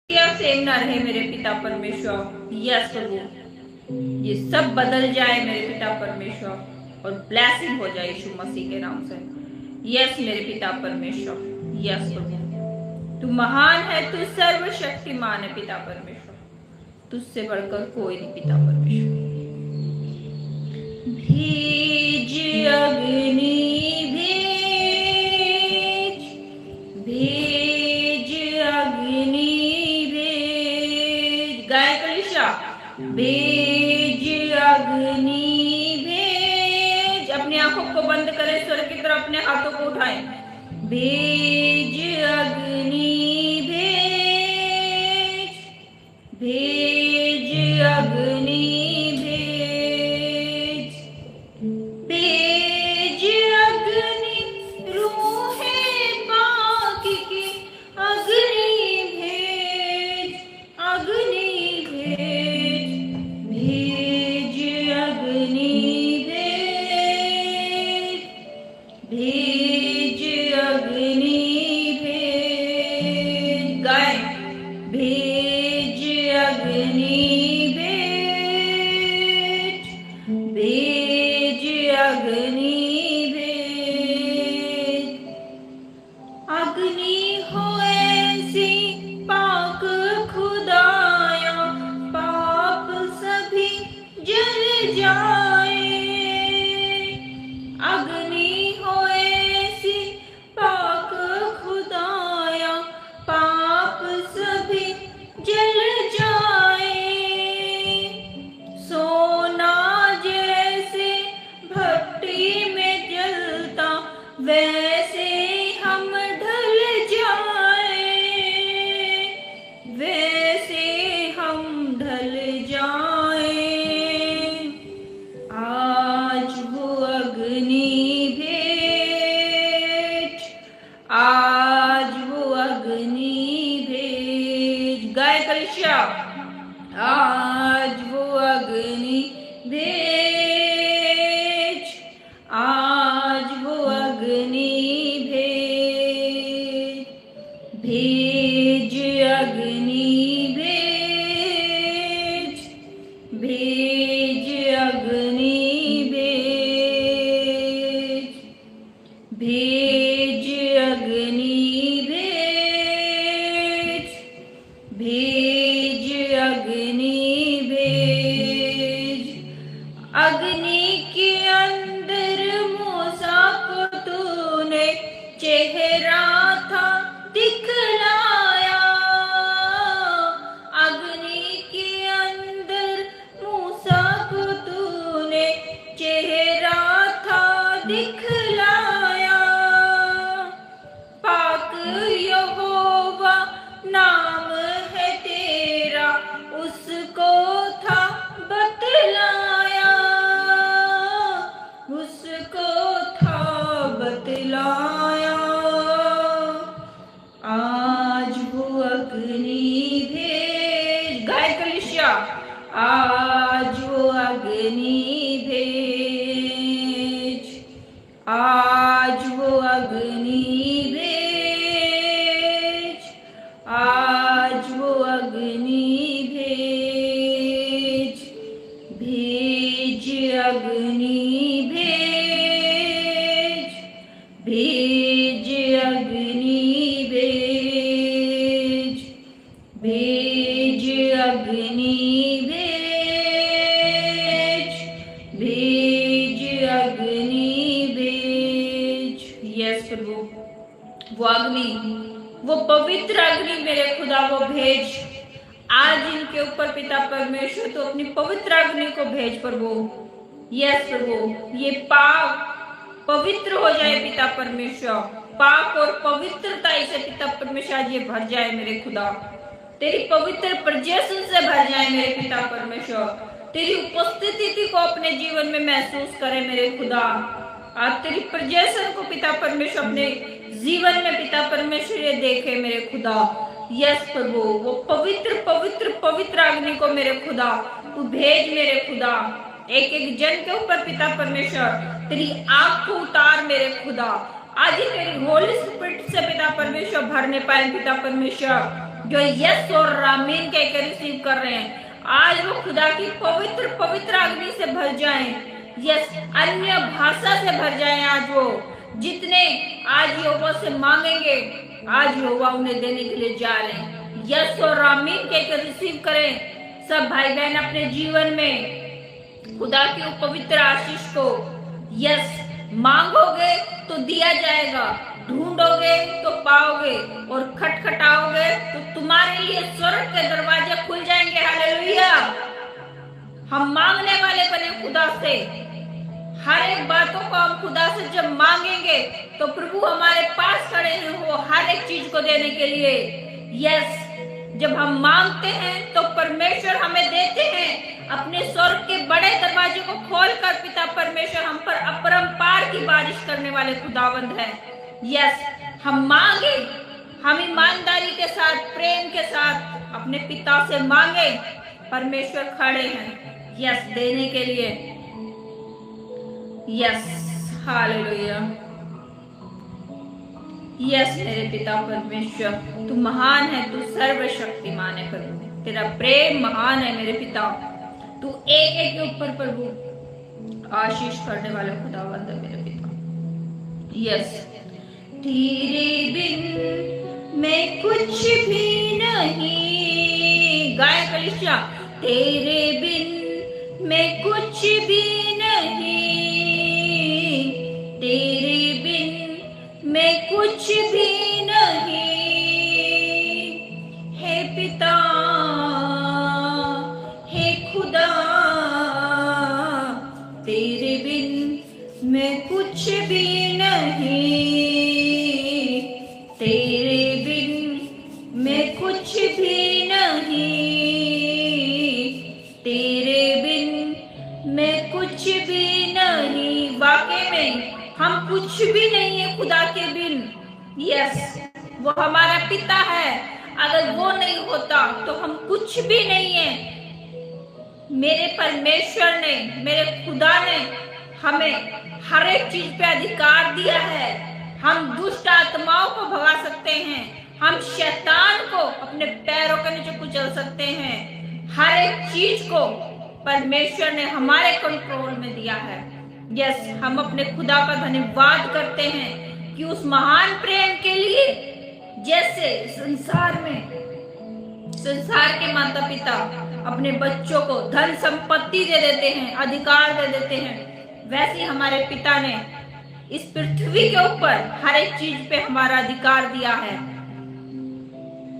Same ना रहे मेरे पिता परमेश्वर। यस प्रभु, ये सब बदल जाए मेरे पिता परमेश्वर और ब्लेसिंग हो जाए यीशु मसीह के नाम से। यस मेरे पिता परमेश्वर। यस प्रभु, तू महान है, तू सर्वशक्तिमान है पिता परमेश्वर, तुझसे बढ़कर कोई नहीं पिता परमेश्वर। भीज अग्नि भेज, भेज अग्नि भेज, गाय कलिशा भेज अग्नि भेज। अपनी आंखों को बंद करें, स्वर की तरफ अपने हाथों को उठाएं। भेज अग्नि भेज, भेज अग्नि भेज, भेज अग्नि रूहे पाक की अग्नि भेज, अग्नि भेज, भेज अग्नि भेज, भेज अग्नि भेज, गाय भेज अग्नि भेज, भेज अग्नि भेज। अग्नि हो ऐसी पाक खुदाया, पाप सभी जल जाए। अग्नि हो ऐसी पाक खुदाया, पाप सभी जल जाए। सोना जैसे भट्टी में जलता, वैसे हम ढल जाए, वैसे हम ढल जाए। आज वो अग्नि भेज, आज वो अग्नि भेज, गाय कलिशा आज वो अग्नि भेज, आज वो अग्नि भेज, भेज अग्नि भेज, भेज अग्नि भेज, भेज अग्नि भेज, भेज अग्नि भेज। अग्नि के अंदर मूसा को तूने चेहरा था दिखलाया, अग्नि के अंदर मूसा को तूने चेहरा था दिखलाया। पाक यहोवा नाम है तेरा, उसको था बतलाया, उसको था बतलाया। आज वो अग्नि भेज, गाय कलिशा आज वो अग्नि भेज, आज वो अग्नि भेज, आज वो अग्नि भेज, भेज अग्नि भेज, भेज अग्नि भेज, भेज अग्नि भेज, भेज अग्नि भेज। यस प्रभु, वो अग्नि, वो पवित्र अग्नि मेरे खुदा वो भेज। आज इनके ऊपर पिता परमेश्वर तो अपनी पवित्र अग्नि को भेज प्रभु। यस प्रभु, ये पाप पवित्र हो जाए पिता परमेश्वर, पाप और पवित्रता से पिता परमेश्वर आज ये भर जाए मेरे खुदा। तेरी पवित्र प्रजेशन से भर जाए मेरे पिता परमेश्वर, तेरी उपस्थिति को अपने जीवन में महसूस करे मेरे खुदा। आज तेरी प्रजेशन को पिता परमेश्वर अपने जीवन में पिता परमेश्वर ये देखे मेरे खुदा। यस प्रभु, वो पवित्र पवित्र पवित्र अग्नि को मेरे खुदा तू भेज मेरे खुदा। एक एक जन के ऊपर पिता परमेश्वर तेरी आग को उतार मेरे खुदा। आज ही तेरी होली स्पिरिट से पिता परमेश्वर भरने पाए पिता परमेश्वर। जो यस और आमीन कह के रिसीव कर रहे हैं, आज वो खुदा की पवित्र पवित्र अग्नि से भर जाएं। यस, अन्य भाषा से भर जाएं। आज वो जितने आज यहोवा से मांगेंगे, आज यहोवा उन्हें देने के लिए जा रहे हैं। यस और आमीन कह के रिसीव करें। सब भाई बहन अपने जीवन में खुदा की वो पवित्र आशीष को यस मांगोगे तो दिया जाएगा, ढूंढोगे तो पाओगे, और खटखटाओगे तो तुम्हारे लिए स्वर्ग के दरवाजे खुल जाएंगे। हालेलुया। हम मांगने वाले बने खुदा से। हर एक बातों को हम खुदा से जब मांगेंगे तो प्रभु हमारे पास खड़े हैं वो हर एक चीज को देने के लिए। यस, जब हम मांगते हैं तो परमेश्वर हमें देते हैं। अपने स्वर्ग के बड़े दरवाजे को खोलकर पिता परमेश्वर हम पर अपरंपार की बारिश करने वाले खुदावंद है। यस, हम मांगे, हम ईमानदारी के साथ, प्रेम के साथ अपने पिता से मांगे, परमेश्वर खड़े हैं यस देने के लिए। Yes, hallelujah. यस मेरे पिता परमेश्वर, तू महान है, तू सर्वशक्तिमान है प्रभु, तेरा प्रेम महान है मेरे पिता। तू एक एक के ऊपर प्रभु आशीष करने वाला खुदावंद है मेरे पिता। यस, तेरे बिन मैं कुछ भी नहीं, गाय कलिशा, तेरे बिन मैं कुछ भी नहीं, तेरे बिन मैं कुछ भी नहीं, हे पिता, हे खुदा, तेरे बिन मैं कुछ भी नहीं, तेरे बिन मैं कुछ भी नहीं, तेरे बिन मैं कुछ भी नहीं। वाकई में हम कुछ भी नहीं है खुदा के बिन। यस, वो हमारा पिता है, अगर वो नहीं होता तो हम कुछ भी नहीं है। मेरे परमेश्वर ने, मेरे खुदा ने हमें हर एक चीज पे अधिकार दिया है। हम दुष्ट आत्माओं को भगा सकते हैं, हम शैतान को अपने पैरों के नीचे कुचल सकते हैं। हर एक चीज को परमेश्वर ने हमारे कंट्रोल में दिया है। यस, हम अपने खुदा का धन्यवाद करते हैं कि उस महान प्रेम के लिए, जैसे संसार के माता पिता अपने बच्चों को धन संपत्ति दे देते हैं, अधिकार दे देते हैं, वैसे हमारे पिता ने इस पृथ्वी के ऊपर हर एक चीज पे हमारा अधिकार दिया है।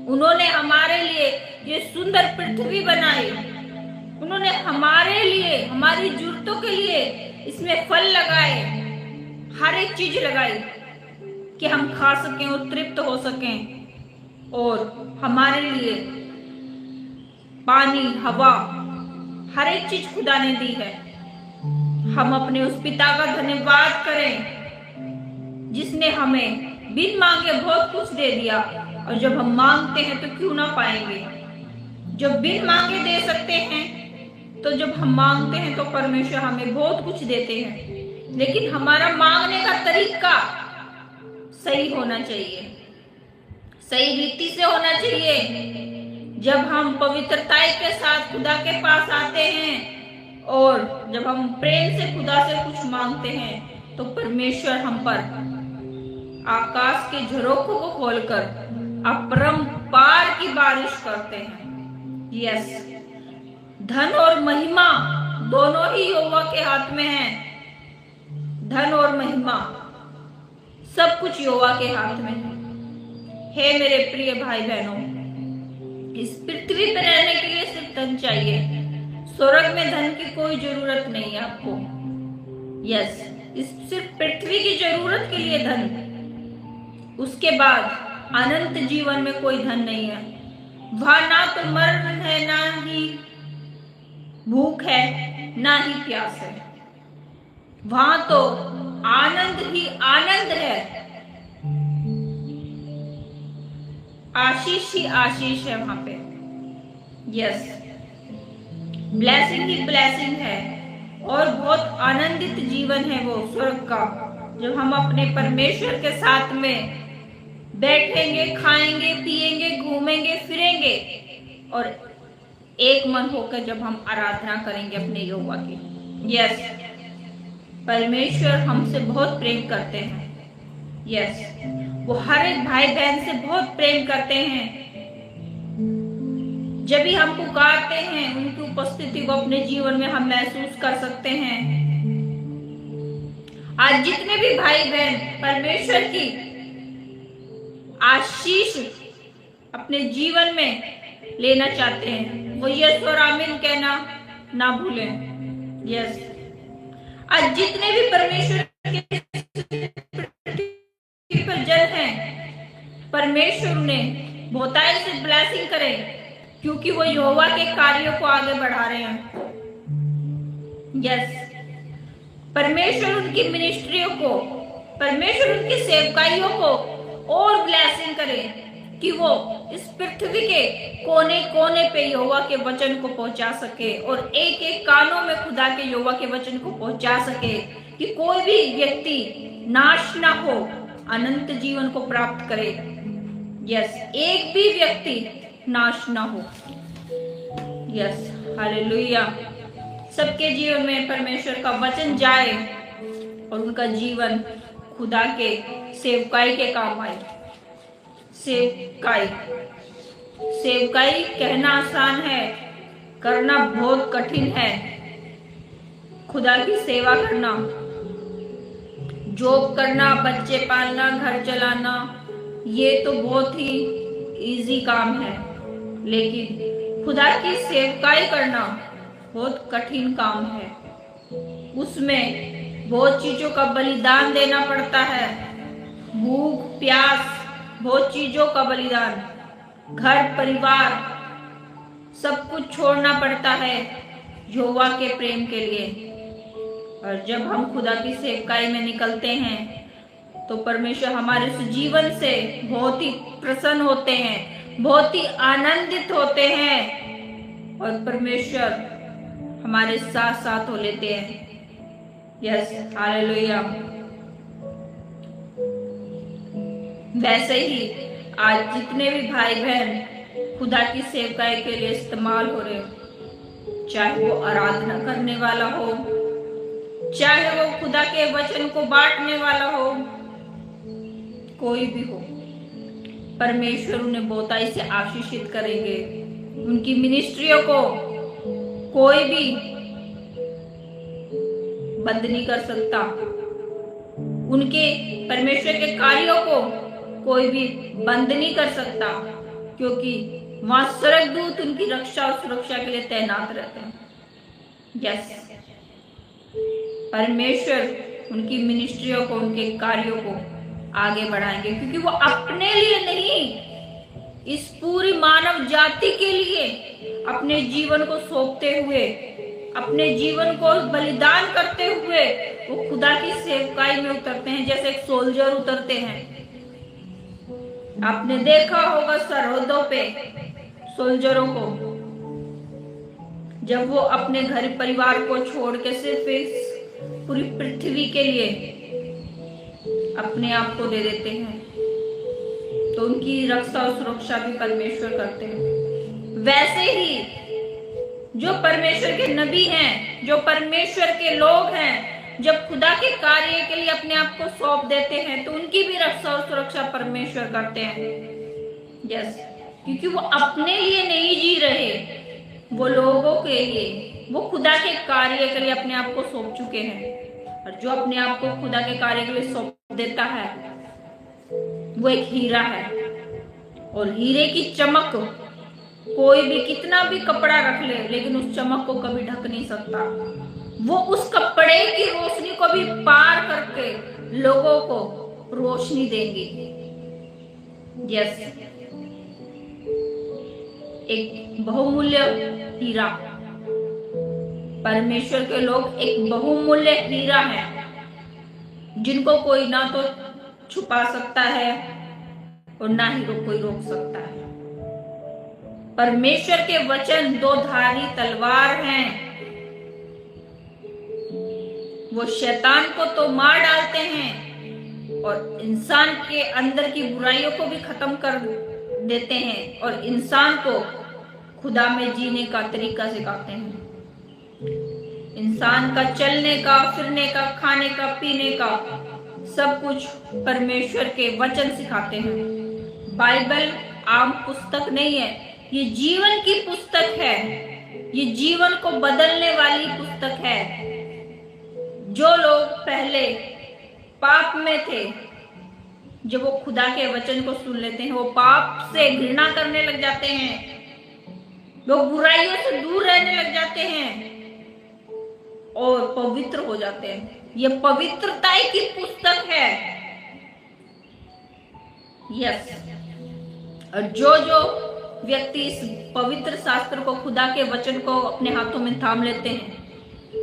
उन्होंने हमारे लिए ये सुंदर पृथ्वी बनाई, उन्होंने हमारे लिए, हमारी जरूरतों के लिए इसमें फल लगाए, हर एक चीज लगाई कि हम खा सकें और तृप्त हो सकें, और हमारे लिए पानी, हवा, हर एक चीज खुदा ने दी है। हम अपने उस पिता का धन्यवाद करें जिसने हमें बिन मांगे बहुत कुछ दे दिया, और जब हम मांगते हैं तो क्यों ना पाएंगे। जब बिन मांगे दे सकते हैं, तो जब हम मांगते हैं तो परमेश्वर हमें बहुत कुछ देते हैं। लेकिन हमारा मांगने का तरीका सही होना चाहिए, सही रीति से होना चाहिए। जब हम पवित्रता के साथ खुदा के पास आते हैं और जब हम प्रेम से खुदा से कुछ मांगते हैं, तो परमेश्वर हम पर आकाश के झरोखों को खोलकर अपरंपार की बारिश करते हैं। यस, धन और महिमा दोनों ही यहोवा के हाथ में है। धन और महिमा सब कुछ यहोवा के हाथ में है। हे मेरे प्रिय भाई बहनों, इस पृथ्वी पर रहने के लिए सिर्फ धन चाहिए। स्वर्ग में धन की कोई जरूरत नहीं है आपको। यस, इस सिर्फ पृथ्वी की जरूरत के लिए धन, उसके बाद अनंत जीवन में कोई धन नहीं है। वहां ना तो मरण है, ना ही भूख है, ना ही प्यास है। वहां तो आनंद ही आनंद है, आशीष ही आशीष है वहां पे। यस, ब्लेसिंग ही ब्लेसिंग है, और बहुत आनंदित जीवन है वो स्वर्ग का, जब हम अपने परमेश्वर के साथ में बैठेंगे, खाएंगे, पिएंगे, घूमेंगे, फिरेंगे और एक मन होकर जब हम आराधना करेंगे अपने यहोवा की। यस, परमेश्वर हमसे बहुत प्रेम करते हैं। यस, वो हर एक भाई बहन से बहुत प्रेम करते हैं। जब भी हम पुकारते हैं उनकी उपस्थिति को अपने जीवन में हम महसूस कर सकते हैं। आज जितने भी भाई बहन परमेश्वर की आशीष अपने जीवन में लेना चाहते हैं, वो यस और आमीन कहना ना भूलें। यस, आज जितने भी परमेश्वर के पर जन हैं, परमेश्वर ने बहुतायत से ब्लेसिंग करे, क्योंकि वो यहोवा के कार्यों को आगे बढ़ा रहे हैं। यस, परमेश्वर उनकी मिनिस्ट्रियों को, परमेश्वर उनकी सेवकाइयों को और ब्लेसिंग करे कि वो इस पृथ्वी के कोने कोने पे यहोवा के वचन को पहुंचा सके और एक एक कानों में खुदा के यहोवा के वचन को पहुंचा सके, कि कोई भी व्यक्ति नाश ना हो, अनंत जीवन को प्राप्त करे। यस, एक भी व्यक्ति नाश ना हो। Yes, hallelujah. सबके जीवन में परमेश्वर का वचन जाए और उनका जीवन खुदा के सेवकाई के काम आए। सेवकाई, सेवकाई कहना आसान है, करना बहुत कठिन है। खुदा की सेवा करना, जॉब करना, बच्चे पालना, घर चलाना, ये तो बहुत ही इजी काम है, लेकिन खुदा की सेवकाई करना बहुत कठिन काम है। उसमें बहुत चीजों का बलिदान देना पड़ता है, भूख प्यास, बहुत चीजों का बलिदान, घर परिवार सब कुछ छोड़ना पड़ता है यहोवा के प्रेम के लिए। और जब हम खुदा की सेवकाई में निकलते हैं तो परमेश्वर हमारे उस जीवन से बहुत ही प्रसन्न होते हैं, बहुत ही आनंदित होते हैं और परमेश्वर हमारे साथ साथ हो लेते हैं। Yes, hallelujah. वैसे ही आज जितने भी भाई बहन खुदा की सेवकाई के लिए इस्तेमाल हो रहे हो, चाहे वो आराधना करने वाला हो, चाहे वो खुदा के वचन को बांटने वाला हो, कोई भी हो, परमेश्वर उन्हें बहुताई से आशीषित करेंगे। उनकी मिनिस्ट्रियों को कोई भी बंद नहीं कर सकता, उनके परमेश्वर के कार्यों को कोई भी बंद नहीं कर सकता, क्योंकि वहां स्वर्गदूत उनकी रक्षा और सुरक्षा के लिए तैनात रहते हैं। यस, परमेश्वर उनकी मिनिस्ट्रियों को, उनके कार्यों को आगे बढ़ाएंगे, क्योंकि वो अपने लिए नहीं, इस पूरी मानव जाति के लिए अपने जीवन को सौंपते हुए, अपने जीवन को बलिदान करते हुए वो खुदा की सेवकाई में उतरते हैं, जैसे एक सोल्जर उतरते हैं। आपने देखा होगा सरहदों पे सोल्जरों को, जब वो अपने घर परिवार को छोड़ के सिर्फ इस पूरी पृथ्वी के लिए अपने आप को दे देते हैं, तो उनकी रक्षा और सुरक्षा भी परमेश्वर करते हैं। वैसे ही जो परमेश्वर के नबी हैं, जो परमेश्वर के लोग हैं, जब खुदा के कार्य के लिए अपने आप को सौंप देते हैं तो उनकी भी रक्षा और सुरक्षा परमेश्वर करते हैं। यस, क्योंकि वो अपने लिए नहीं जी रहे, वो लोगों के लिए, वो खुदा के कार्य के लिए अपने आप को सौंप चुके हैं। और जो अपने आप को खुदा के कार्य के लिए सौंप देता है वो एक हीरा है, और हीरे की चमक कोई भी कितना भी कपड़ा रख ले, लेकिन उस चमक को कभी ढक नहीं सकता। वो उस कपड़े की रोशनी को भी पार करके लोगों को रोशनी देंगे। यस, एक बहुमूल्य हीरा, परमेश्वर के लोग एक बहुमूल्य हीरा है, जिनको कोई ना तो छुपा सकता है और ना ही कोई रोक सकता है। परमेश्वर के वचन दो धारी तलवार हैं, वो शैतान को तो मार डालते हैं, और इंसान के अंदर की बुराइयों को भी खत्म कर देते हैं और इंसान को खुदा में जीने का तरीका सिखाते हैं। इंसान का चलने का, फिरने का, खाने का, पीने का सब कुछ परमेश्वर के वचन सिखाते हैं। बाइबल आम पुस्तक नहीं है, ये जीवन की पुस्तक है। ये जीवन को बदलने वाली पुस्तक है। जो लोग पहले पाप में थे, जब वो खुदा के वचन को सुन लेते हैं, वो पाप से घृणा करने लग जाते हैं, वो बुराइयों से दूर रहने लग जाते हैं और पवित्र हो जाते हैं। ये पवित्रता की पुस्तक है। यस। और जो जो व्यक्ति इस पवित्र शास्त्र को, खुदा के वचन को अपने हाथों में थाम लेते हैं,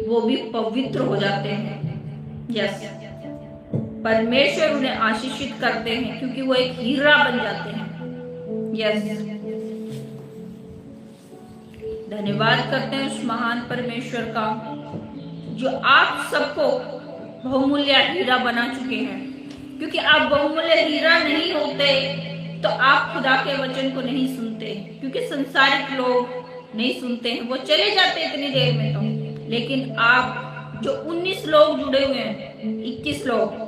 वो भी पवित्र हो जाते हैं। यस। परमेश्वर उन्हें आशीषित करते हैं क्योंकि वो एक हीरा बन जाते हैं। यस। धन्यवाद करते हैं उस महान परमेश्वर का जो आप सबको बहुमूल्य हीरा बना चुके हैं। क्योंकि आप बहुमूल्य हीरा नहीं होते तो आप खुदा के वचन को नहीं सुनते, क्योंकि संसारिक लोग नहीं सुनते हैं, वो चले जाते इतनी देर में तो। लेकिन आप जो 19 लोग जुड़े हुए हैं, 21 लोग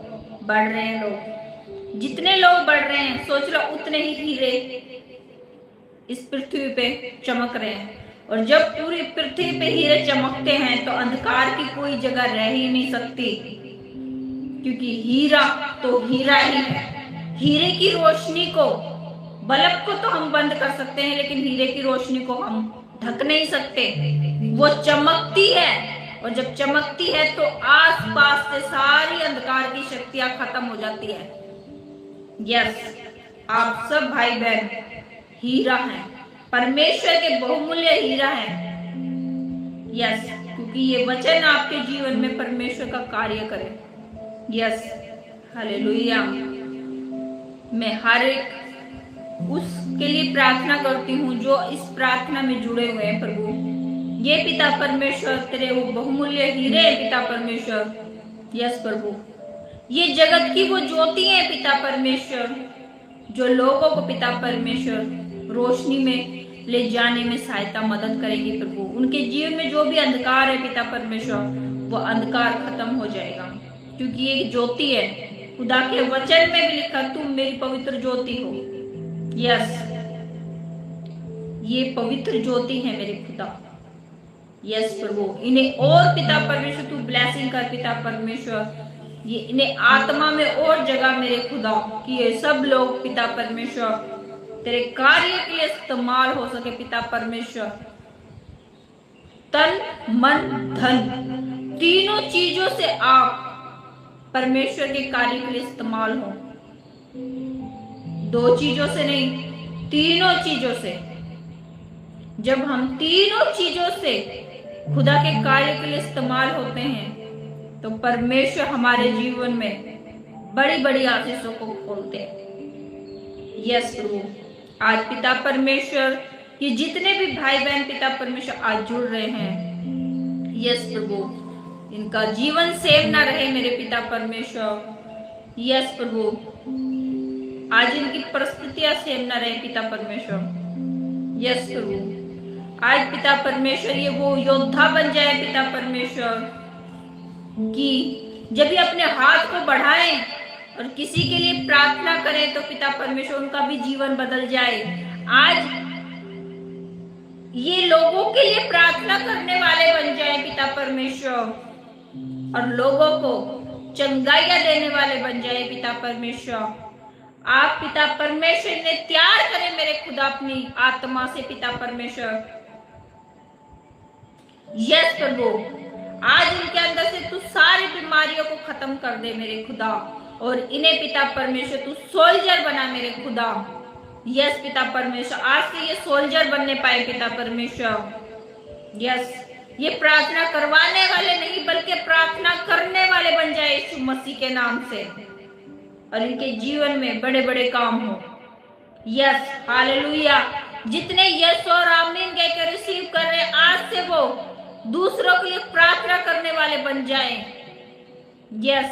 बढ़ रहे हैं। लोग जितने लोग बढ़ रहे हैं, सोच लो उतने ही हीरे इस पृथ्वी पे चमक रहे हैं। और जब पूरी पृथ्वी पे हीरे चमकते हैं तो अंधकार की कोई जगह रह ही नहीं सकती, क्योंकि हीरा तो हीरा ही है। हीरे की रोशनी को, बल्ब को तो हम बंद कर सकते हैं, लेकिन हीरे की रोशनी को हम ढक नहीं सकते। वो चमकती है और जब चमकती है तो आसपास से सारी अंधकार की शक्तियां खत्म हो जाती है। यस, आप सब भाई बहन हीरा हैं, परमेश्वर के बहुमूल्य हीरा हैं। यस, क्योंकि ये वचन आपके जीवन में परमेश्वर का कार्य करे। Yes, hallelujah. मैं हर एक उसके लिए प्रार्थना करती हूँ जो इस प्रार्थना में जुड़े हुए हैं। प्रभु, ये पिता परमेश्वर तेरे वो बहुमूल्य हीरे हैं पिता परमेश्वर। यस प्रभु, ये जगत की वो ज्योति है पिता परमेश्वर, जो लोगों को पिता परमेश्वर रोशनी में ले जाने में सहायता मदद करेगी। प्रभु, उनके जीवन में जो भी अंधकार है पिता परमेश्वर, वो अंधकार खत्म हो जाएगा, क्योंकि ये ज्योति है। खुदा के वचन में भी लिखा, तुम मेरी पवित्र ज्योति हो। यस, ये पवित्र ज्योति है मेरे खुदा। यस प्रभु, इन्हें और पिता परमेश्वर तू ब्लेसिंग कर पिता परमेश्वर, ये इन्हें आत्मा में और जगह मेरे खुदा, कि ये सब लोग पिता परमेश्वर तेरे कार्य के लिए इस्तेमाल हो सके पिता परमेश्वर। तन मन धन तीनों चीजों से आप परमेश्वर के कार्य के लिए इस्तेमाल हो। 2 चीजों से नहीं, तीनों चीजों से। जब हम तीनों चीजों से खुदा के कार्य के लिए इस्तेमाल होते हैं तो परमेश्वर हमारे जीवन में बड़ी बड़ी आशीषों को खोलते हैं। यस प्रभु, आज पिता परमेश्वर ये जितने भी भाई बहन पिता परमेश्वर आज जुड़ रहे हैं, यस प्रभु, इनका जीवन सेव ना रहे मेरे पिता परमेश्वर। यस प्रभु, आज इनकी परिस्थितियां सेव ना रहे पिता परमेश्वर। यस प्रभु, आज पिता परमेश्वर ये वो योद्धा बन जाए पिता परमेश्वर, कि जब ये अपने हाथ को बढ़ाएं और किसी के लिए प्रार्थना करें तो पिता परमेश्वर उनका भी जीवन बदल जाए। आज ये लोगों के लिए प्रार्थना करने वाले बन जाए पिता परमेश्वर, और लोगों को चंगाइयां देने वाले बन जाए पिता परमेश्वर। आप पिता परमेश्वर ने तैयार करें मेरे खुदा अपनी आत्मा से पिता परमेश्वर। यस प्रभु, आज इनके अंदर से तू सारी बीमारियों को खत्म कर दे मेरे खुदा, और इन्हें पिता परमेश्वर तू सोल्जर बना मेरे खुदा। यस पिता परमेश्वर, आज से ये सोल्जर बनने पाए पिता परमेश्वर। यस, ये प्रार्थना करवाने वाले नहीं बल्कि प्रार्थना करने वाले बन जाए यीशु मसीह के नाम से, और इनके जीवन में बड़े बड़े काम हो। Yes, hallelujah. जितने यस और आमीन कह के रिसीव कर रहे हैं, आज से वो दूसरों के लिए प्रार्थना करने वाले बन जाएं। यस,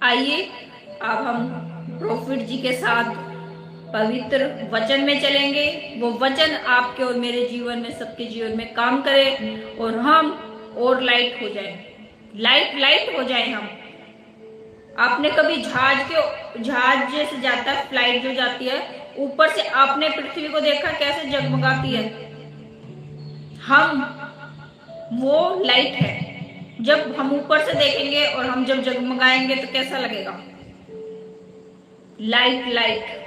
आइए अब हम प्रॉफिट जी के साथ पवित्र वचन में चलेंगे। वो वचन आपके और मेरे जीवन में, सबके जीवन में काम करे और हम और लाइट हो जाए, लाइट हो जाए हम। आपने कभी जहाज जैसे जाता है, फ्लाइट जो जाती है ऊपर से, आपने पृथ्वी को देखा कैसे जगमगाती है? हम वो लाइट है। जब हम ऊपर से देखेंगे और हम जब जगमगाएंगे तो कैसा लगेगा? लाइट।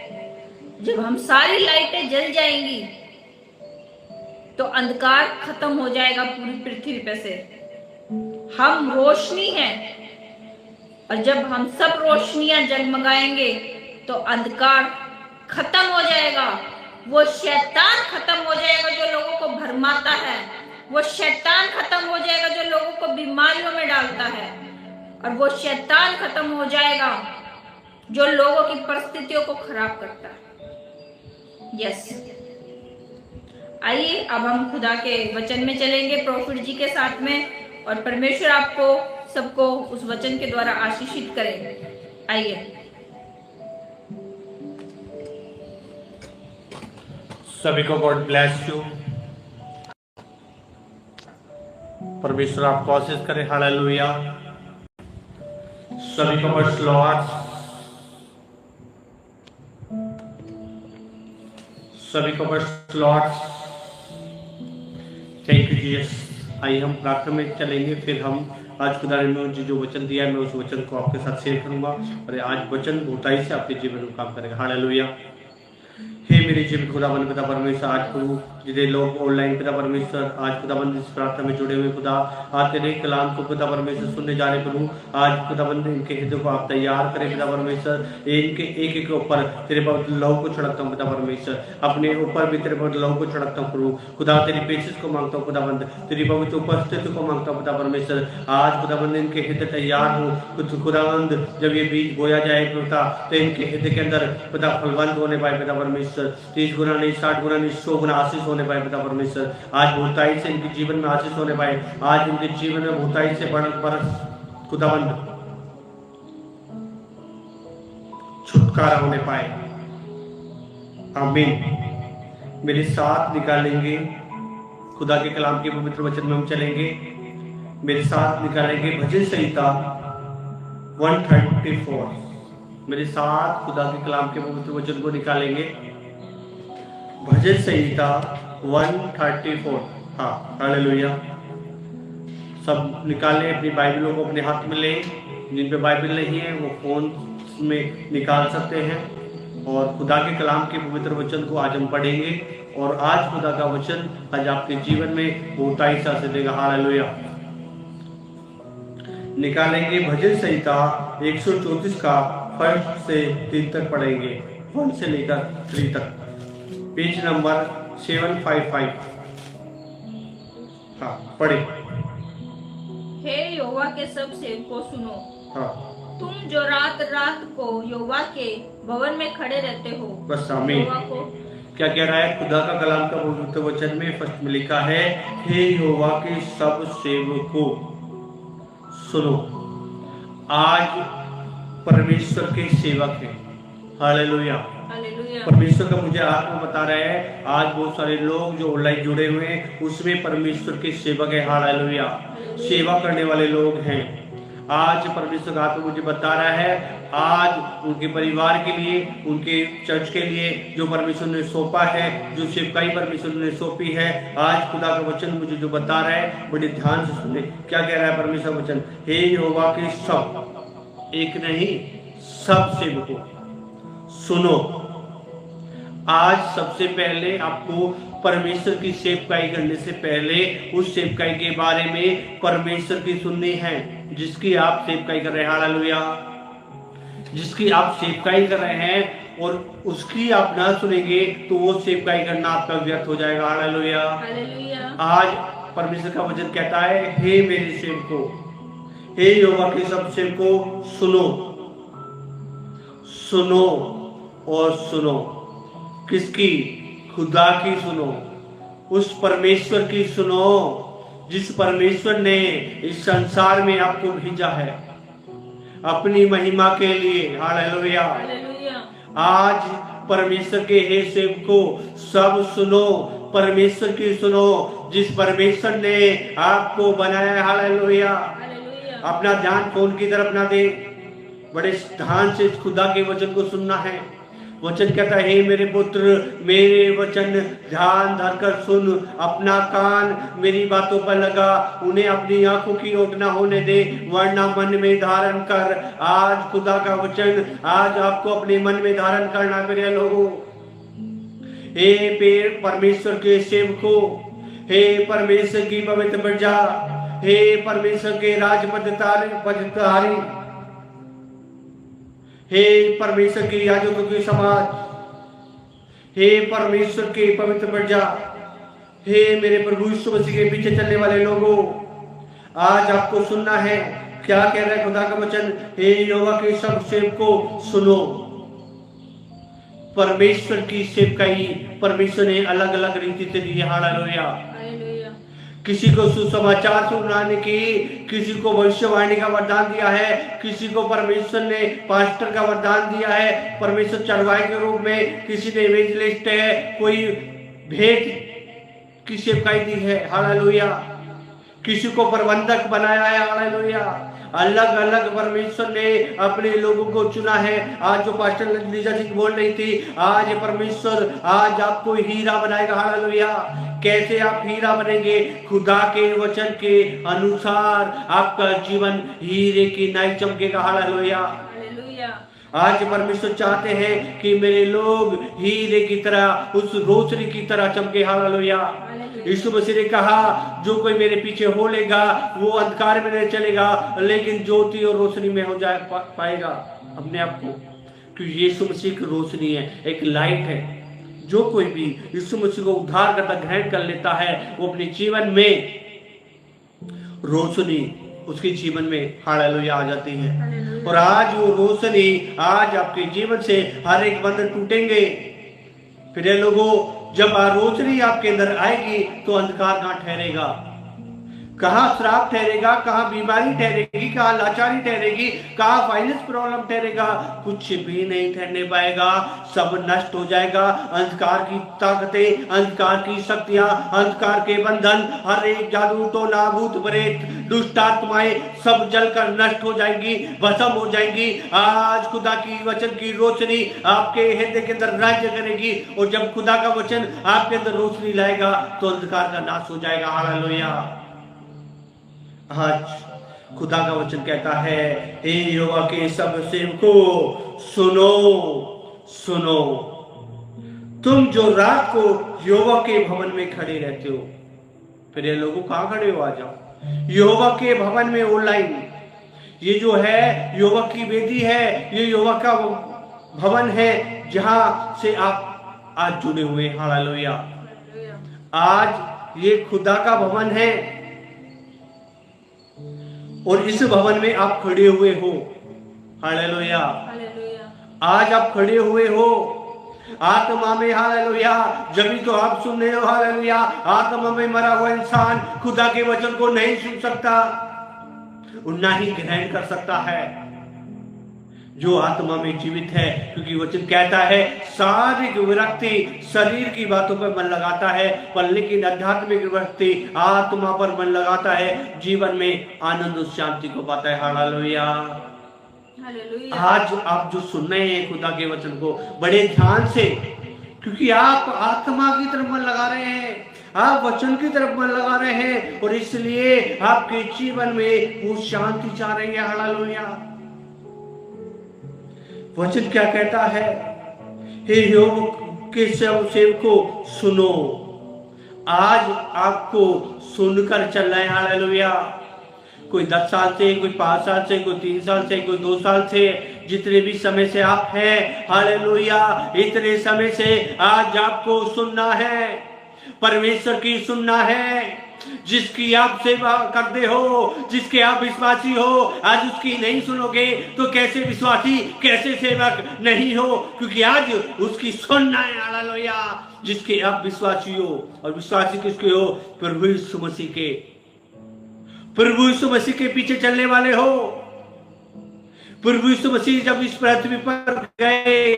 जब हम सारी लाइटें जल जाएंगी तो अंधकार खत्म हो जाएगा पूरी पृथ्वी पे से। हम रोशनी हैं और जब हम सब रोशनियां जगमगाएंगे तो अंधकार खत्म हो जाएगा। वो शैतान खत्म हो जाएगा जो लोगों को भरमाता है, वो शैतान खत्म हो जाएगा जो लोगों को बीमारियों में डालता है, और वो शैतान खत्म हो जाएगा जो लोगों की परिस्थितियों को खराब करता है। यस, आइए अब हम खुदा के वचन में चलेंगे प्रॉफिट जी के साथ में, और परमेश्वर आपको सबको उस वचन के द्वारा आशीषित करे। आइए। सभी को गॉड ब्लेस यू। परमेश्वर आपको आशीष करे। हालेलुया। सभी को बस लॉर्ड, सभी को बस लॉर्ड, थैंक यू जीसस। आइए हम प्रार्थना में चलेंगे, फिर हम आज खुदा ने मुझे जो वचन दिया है मैं उस वचन को आपके साथ शेयर करूंगा, और आज वचन बहुताई से आपके जीवन में काम करेगा। हालेलुया। हे मेरे जीवन खुदाबंद पिता परमेश्वर, आज प्रभु जितने लोग ऑनलाइन पिता परमेश्वर आज खुदाबंद इस प्रार्थना में जुड़े हुए खुदा, आज तेरे कलाम को पिता परमेश्वर सुनने जाने प्रभु, आज खुदाबंद इनके हृदय को आप तैयार करें पिता परमेश्वर। इनके एक एक ऊपर तेरे पवित्र लहू को छिड़कता हूँ पिता परमेश्वर, अपने ऊपर भी तेरे पवित्र लहू को छिड़कता हूँ प्रभु खुदा। तेरी पेशिश को मांगता हूँ खुदाबंद, तेरी पवित्र उपस्थिति को मांगता हूँ पिता परमेश्वर। आज खुदाबंद इनके हृदय तैयार हो खुदाबंद, जब ये बीज बोया जाए पिता तो इनके हृदय के अंदर पिता फलवंत होने पाए पिता परमेश्वर। 30 गुना नहीं, 60 गुना नहीं, 100 गुना आशीष होने पाए पिता परमेश्वर। आज बहुताई से इनके जीवन में आशीष होने पाए, आज इनके जीवन में बहुताई से बरस खुदाबंद छुटकारा होने पाए। आमीन। मेरे साथ निकालेंगे खुदा के कलाम के पवित्र वचन में हम चलेंगे। मेरे साथ निकालेंगे भजन संहिता 134। मेरे साथ खुदा के कलाम के पवित्र वचन को निकालेंगे, भजन संहिता 134। हाँ, हालेलुया। सब निकालें, अपनी बाइबलों को अपने हाथ में लें। जिन पे बाइबल नहीं है वो फोन में निकाल सकते हैं, और खुदा के कलाम के पवित्र वचन को आज हम पढ़ेंगे, और आज खुदा का वचन आज आपके जीवन में बहुताई से आशीष देगा। हालेलुया। निकालेंगे भजन संहिता 134 का 1 से 3 तक पढ़ेंगे, 1 से लेकर 3 तक, पेज नंबर 755। हाँ, पढ़े। हे यहोवा के सब सेवकों सुनो। हाँ, तुम जो रात रात को यहोवा के भवन में खड़े रहते हो। बस आमीन। यहोवा को क्या कह रहा है खुदा का कलाम का पवित्र वचन में? फर्स्ट में लिखा है, हे यहोवा के सब सेवकों सुनो। आज परमेश्वर के सेवक हैं। हालेलुया। परमेश्वर का मुझे आत्मा बता रहा है, आज बहुत सारे लोग जो ऑनलाइन जुड़े हुए हैं उसमें परमेश्वर के सेवक है। हालेलुया। सेवा करने वाले लोग हैं। आज परमेश्वर का आत्मा मुझे बता रहा है, आज उनके परिवार के लिए, उनके चर्च के लिए जो परमेश्वर ने सौंपा है, जो सेवकाई परमेश्वर ने सौंपी है, आज खुदा का वचन मुझे जो बता रहा है बड़े ध्यान से सुने। क्या कह रहा है परमेश्वर वचन? हे यहोवा के सब, एक नहीं सब सेवकों सुनो। आज सबसे पहले आपको परमेश्वर की सेवकाई करने से पहले उस सेवकाई के बारे में परमेश्वर की सुननी है जिसकी आप सेवकाई कर रहे हैं। हालेलुया। जिसकी आप सेवकाई कर रहे हैं और उसकी आप ना सुनेंगे तो वो सेवकाई करना आपका व्यर्थ हो जाएगा। हालेलुया। आज परमेश्वर का वचन कहता है, हे मेरे सेवकों, हे यहोवा के सब सेवकों सुनो। सुनो और सुनो। किसकी? खुदा की सुनो। उस परमेश्वर की सुनो जिस परमेश्वर ने इस संसार में आपको भेजा है। अपनी महिमा के लिए। हालेलुया। हालेलुया। आज परमेश्वर के हे सेवको सब सुनो, परमेश्वर की सुनो, जिस परमेश्वर ने आपको बनाया है। हालेलुया। हालेलुया। अपना ध्यान फोन की तरफ ना दे, बड़े ध्यान से खुदा के वचन को सुनना है। वचन कहता है, हे मेरे पुत्र मेरे वचन ध्यान धरकर सुन, अपना कान मेरी बातों पर लगा, उन्हें अपनी आंखों की ओट न होने दे, वरना मन में धारण कर। आज खुदा का वचन आज आपको अपने मन में धारण करना मेरे लोगों। हे परमेश्वर के सेवकों, हे परमेश्वर की पवित्र प्रजा, हे परमेश्वर के राजपदाधिकारी, हे परमेश्वर की याजकों की समाज, हे परमेश्वर के पवित्र प्रजा, हे मेरे प्रभु यीशु मसीह के पीछे चलने वाले लोगों, आज आपको सुनना है क्या कह रहा है खुदा का वचन। हे यहोवा के सब सेवकों सुनो। परमेश्वर की सेवकाई परमेश्वर ने अलग अलग रीति से दी है। हालेलुया। किसी को सुसमाचार सुनाने की, किसी को भविष्यवाणी का वरदान दिया है, किसी को परमेश्वर ने पास्टर का वरदान दिया है, परमेश्वर चरवाहे के रूप में, किसी ने इवेंजलिस्ट है, कोई भेंट की सेवकाई दी है। हालेलुया। किसी को प्रबंधक बनाया है। हालेलुया। अलग अलग परमेश्वर ने अपने लोगों को चुना है। आज जो पास्टर लीजा सिंह बोल रही थी, आज परमेश्वर आज आपको हीरा बनाएगा। हालेलुया। कैसे आप हीरा बनेंगे? खुदा के वचन के अनुसार आपका जीवन हीरे की नाई चमकेगा। हालेलुया। आज परमेश्वर चाहते हैं कि मेरे लोग हीरे की तरह, उस रोशनी की तरह चमके। हालेलुया। यीशु मसीह ने कहा, जो कोई मेरे पीछे हो लेगा वो अंधकार में नहीं चलेगा, लेकिन ज्योति और रोशनी में हो जाए पाएगा अपने आप को, क्योंकि यीशु मसीह की रोशनी है, एक लाइट है। जो कोई भी यीशु मसीह को उद्धार करता ग्रहण कर लेता है, वो अपने जीवन में रोशनी उसके जीवन में हालेलुया आ जाती है। और आज वो रोशनी आज आपके जीवन से हर एक बंधन टूटेंगे। फिर ये लोगों, जब रोशनी आपके अंदर आएगी तो अंधकार कहां ठहरेगा? कहां श्राप ठहरेगा? कहां बीमारी ठहरेगी? कहां लाचारी ठहरेगी? कहां फाइनेंस प्रॉब्लम ठहरेगा? कुछ भी नहीं ठहरने पाएगा, सब नष्ट हो जाएगा। अंधकार की ताकतें, अंधकार की शक्तियां, अंधकार के बंधन, हर एक जादू टोना भूत प्रेत दुष्ट आत्माएं सब जलकर नष्ट हो जाएंगी, भस्म हो जाएंगी। आज खुदा की वचन की रोशनी आपके हृदय के अंदर राज्य करेगी, और जब खुदा का वचन आपके अंदर रोशनी लाएगा तो अंधकार का नाश हो जाएगा। हालेलुया। आज खुदा का वचन कहता है, हे यहोवा के सब सेवकों सुनो सुनो, तुम जो रात को यहोवा के भवन में खड़े रहते हो। फिर ये लोगों कहां खड़े हो? आ जाओ यहोवा के भवन में ऑनलाइन। ये जो है यहोवा की वेदी है, ये यहोवा का भवन है जहां से आप आज जुड़े हुए। हालेलुया। आज ये खुदा का भवन है और इस भवन में आप खड़े हुए हो। हालेलुया। आज आप खड़े हुए हो आत्मा में। हालेलुया। जब तो आप सुन रहे हो। हालेलुया। आत्मा में मरा हुआ इंसान खुदा के वचन को नहीं सुन सकता और ना ही ग्रहण कर सकता है जो आत्मा में जीवित है, क्योंकि वचन कहता है शारीरिक व्यक्ति शरीर की बातों पर मन लगाता है, पर लेकिन आध्यात्मिक व्यक्ति आत्मा पर मन लगाता है, जीवन में आनंद और शांति को पाता है। हालेलुया। आज आप जो सुन रहे हैं खुदा के वचन को बड़े ध्यान से, क्योंकि आप आत्मा की तरफ मन लगा रहे हैं, आप वचन की तरफ मन लगा रहे हैं, और इसलिए आपके जीवन में वो शांति चाह रही है। हालेलुया। वचन क्या कहता है? हे यहोवा के सेवकों सुनो। आज आपको सुनकर चलना है। हालेलुया। कोई 10 साल से, कोई 5 साल से, कोई 3 साल से, कोई 2 साल से, जितने भी समय से आप हैं, हालेलुया, इतने समय से आज आपको सुनना है, परमेश्वर की सुनना है। जिसकी आप सेवा करते हो, जिसके आप विश्वासी हो, आज उसकी नहीं सुनोगे तो कैसे विश्वासी, कैसे सेवक नहीं हो? क्योंकि आज उसकी सुनना है। हालेलुया। जिसके आप विश्वासी हो, और विश्वासी किसके हो? प्रभु यीशु मसीह के। प्रभु यीशु मसीह के पीछे चलने वाले हो। प्रभु यीशु मसीह जब इस पृथ्वी पर गए,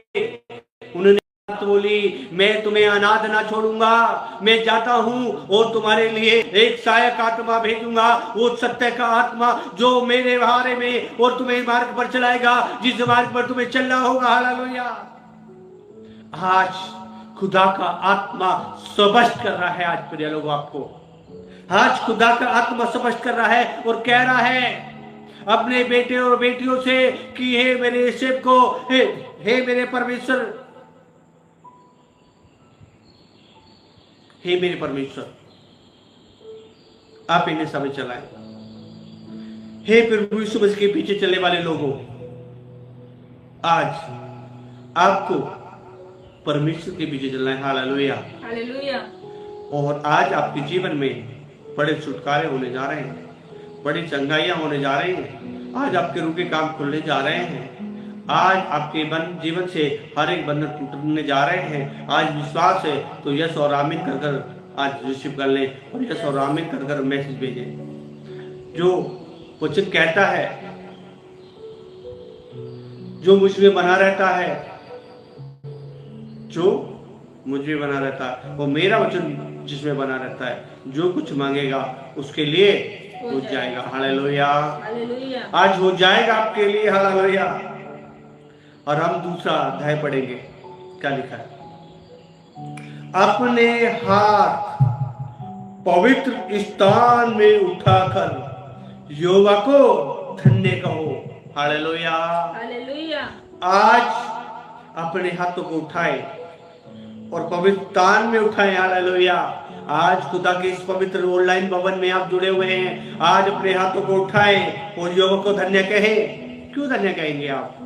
उन्होंने बात बोली, मैं तुम्हें अनाथ ना छोड़ूंगा, मैं जाता हूं और तुम्हारे लिए एक सहायक आत्मा भेजूंगा, वो सत्य का आत्मा जो मेरे बारे में और तुम्हें मार्ग पर चलाएगा, जिस मार्ग पर तुम्हें चलना होगा। हालेलुया। आज खुदा का आत्मा स्पष्ट कर रहा है, आज प्रिय लोगों आपको, आज खुदा का आत्मा स्पष्ट कर रहा है और कह रहा है अपने बेटे और बेटियों से कि हे मेरे सेवको, हे मेरे परमेश्वर, हे मेरे परमेश्वर, आप इन्हें समय चलाएं। हे प्रभु यीशु मसीह के पीछे चलने वाले लोगों, आज आपको परमेश्वर के पीछे चलना है। Hallelujah, hallelujah. और आज आपके जीवन में बड़े छुटकारे होने जा रहे हैं, बड़ी चंगाइयां होने जा रही हैं। आज आपके रुके काम खुलने जा रहे हैं। आज आपके जीवन से हर एक बंधन टूटने जा रहे हैं। आज विश्वास है तो यस और आमीन कर कर आज रिसीव कर लें और यस और आमीन कर कर मैसेज भेजें। जो वचन कहता है, जो मुझ में बना रहता है, जो मुझ में बना रहता है, वो मेरा वचन जिसमें बना रहता है, जो कुछ मांगेगा उसके लिए हो जाएगा। Hallelujah, hallelujah. आज हो जाएगा आपके लिए। हालेलुया। और हम दूसरा अध्याय पढ़ेंगे, क्या लिखा है? अपने हाथ पवित्र स्थान में उठाकर यहोवा को धन्य कहो। Hallelujah, hallelujah. आज अपने हाथों को उठाए और पवित्र स्थान में उठाए। हालेलुया। आज खुदा के इस पवित्र ऑनलाइन भवन में आप जुड़े हुए हैं, आज अपने हाथों को उठाएं और यहोवा को धन्य कहें। क्यों धन्य कहेंगे आप?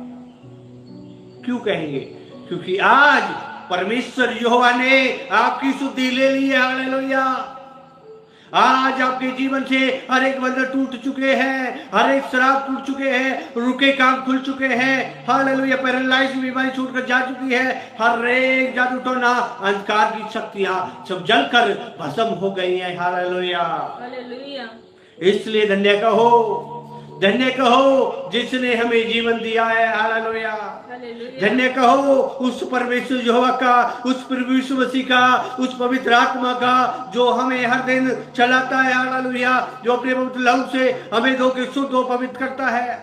क्यों कहेंगे? क्योंकि आज परमेश्वर यहोवा ने आपकी शुद्धि ले ली है। हालेलुया। आज आपके जीवन से हर एक बंधन टूट चुके हैं, हर एक शराब टूट चुके हैं, रुके काम खुल चुके हैं। हालेलुया। पैरालाइज बीमारी छूटकर जा चुकी है। हर एक जादू टोना अंधकार की शक्तियां सब जलकर भस्म हो गई हैं। Hallelujah, hallelujah. इसलिए धन्य कहो, धन्य कहो जिसने हमें जीवन दिया है। हालेलुया। धन्य कहो उस परमेश्वर यहोवा का, उस प्रभु यीशु मसीह का, उस पवित्र आत्मा का जो हमें हर दिन चलाता है। हालेलुया। जो अपने पवित्र लहू से हमें धो के शुद्ध और पवित्र करता है।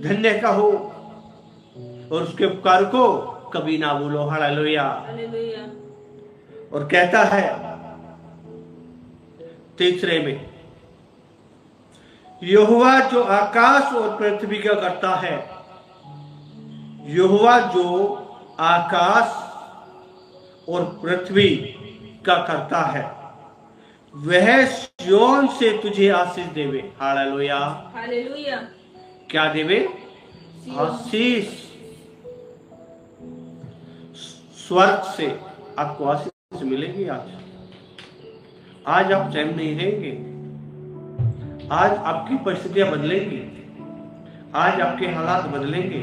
धन्य कहो और उसके उपकार को कभी ना भूलो। हालेलुया। और कहता है तीसरे में, यहोवा जो आकाश और पृथ्वी का करता है, यहोवा जो आकाश और पृथ्वी का करता है, वह सिय्योन से तुझे आशीष देवे। Hallelujah, hallelujah. क्या देवे? आशीष। स्वर्ग से आपको आशीष मिलेगी। आज आप चैन नहीं रहेंगे। आज आपकी परिस्थितियां बदलेंगी, आज आपके हालात बदलेंगे।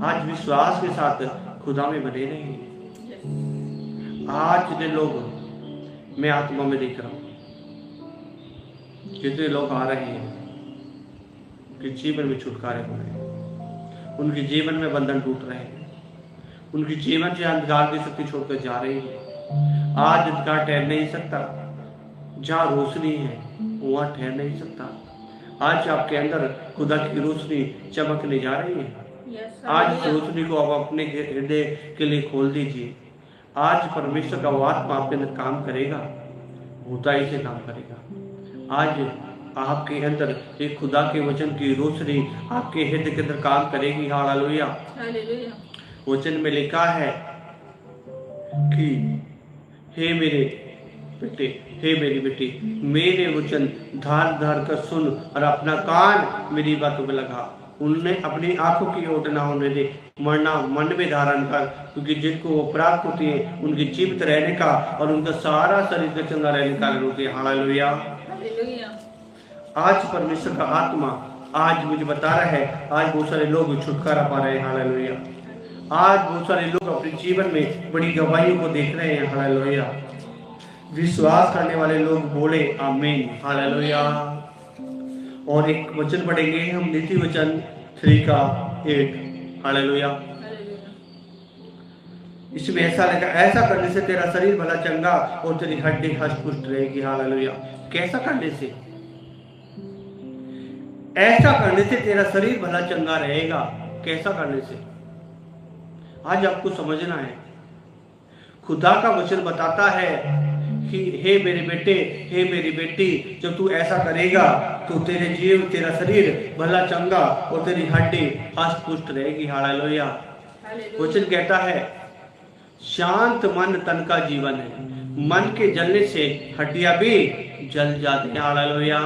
आज विश्वास के साथ खुदा में बने रहेंगे। आज जितने लोग मैं आत्मा में देख रहा हूं, जितने लोग आ रहे हैं, उनके जीवन में छुटकारे हो रहे हैं, उनके जीवन में बंधन टूट रहे हैं, उनके जीवन से अंधकार की शक्ति छोड़कर जा रही है। आज अंधकार ठहर नहीं सकता। जहाँ रोशनी है वहां ठहर नहीं सकता। आज आपके अंदर खुदा की रोशनी चमकने जा रही है। आज इस रोशनी को आप अपने हृदय के लिए खोल दीजिए। आज परमेश्वर का वो आत्मा आपके अंदर काम करेगा, भूताई से काम करेगा। आज आपके अंदर एक खुदा के वचन की रोशनी आपके हृदय के अंदर काम करेगी। Hallelujah, hallelujah. वचन में लिखा है कि हे मेरे बेटे, हे मेरी बेटी, मेरे वचन धार धार कर सुन और अपना कान मेरी बातों में लगा। उन्हें अपनी आंखों की ओट ना होने दे, मरना मन में धारण कर, क्योंकि जिनको वो प्राप्त होती है उनके जीवित रहने का और उनका सारा शरीर का चंगा रहने का कारण होती है। Hallelujah, hallelujah. आज परमेश्वर का आत्मा आज मुझे बता रहा है, आज बहुत सारे लोग छुटकारा पा रहे हैं। हालेलुया। आज बहुत सारे लोग अपने जीवन में बड़ी गवाहियों को देख रहे हैं। हालेलुया। विश्वास करने वाले लोग बोले आमीन। हालेलुया। और एक वचन पढ़ेंगे हम, नीति वचन 3:8। हालेलुया। इसमें ऐसा लिखा, ऐसा करने से तेरा शरीर भला चंगा और तेरी हड्डी हष्ट पुष्ट रहेगी। हालेलुया। कैसा करने से? ऐसा करने से तेरा शरीर भला चंगा रहेगा। कैसा करने से? आज आपको समझना है। खुदा का वचन बताता है कि हे मेरे बेटे, हे मेरी बेटी, जब तू ऐसा करेगा तो तेरा शरीर भला चंगा और तेरी हड्डी हष्ट पुष्ट रहेगी। हालेलुया। वचन कहता है शांत मन तन का जीवन है, मन के जलने से हड्डियां भी जल जाती हैं। हालेलुया।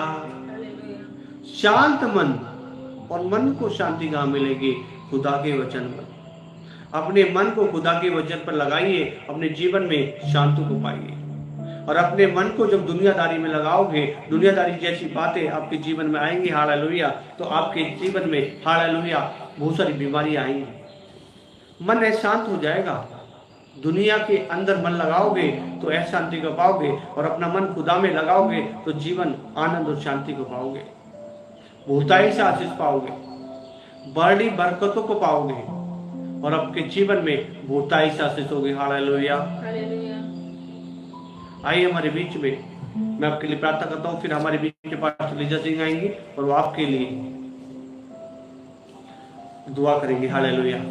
शांत मन, और मन को शांति कहाँ मिलेगी? खुदा के वचन पर। अपने मन को खुदा के वचन पर लगाइए, अपने जीवन में शांति को पाइए। और अपने मन को जब दुनियादारी में लगाओगे, दुनियादारी जैसी बातें आपके जीवन में आएंगी, हालेलुया, तो आपके जीवन में, हालेलुया, बहुत सारी बीमारियां आएंगी। मन शांत हो जाएगा। दुनिया के अंदर मन लगाओगे तो अशांति को पाओगे, और अपना मन खुदा में लगाओगे तो जीवन आनंद और शांति को पाओगे, बहुताई से आशीष पाओगे, बड़ी बरकतों को पाओगे, और आपके जीवन में बहुताई से आशीष होगी। हालेलुया। आइए हमारे बीच में, मैं आपके लिए प्रार्थना करता हूँ, फिर हमारे बीच के पास लीजा सिंह आएंगे और वो आपके लिए दुआ करेंगे। हालेलुया।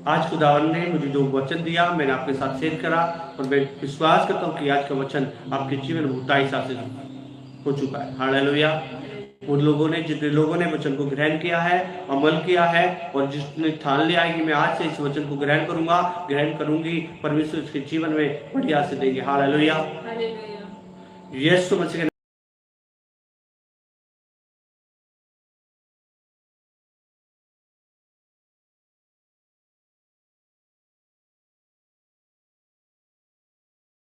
आज खुदावन ने मुझे जो वचन दिया मैंने आपके साथ शेयर करा, और मैं विश्वास करता हूँ कि आज का वचन आपके जीवन में बहुताई से आशीष हो चुका है। हालेलुया। उन लोगों ने, जितने लोगों ने वचन को ग्रहण किया है, अमल किया है, और जिसने ठान लिया है कि मैं आज से इस वचन को ग्रहण करूंगा, ग्रहण करूंगी, परमेश्वर उसके जीवन में बड़ी आशीष देंगे। हालेलुया। यीशु मसीह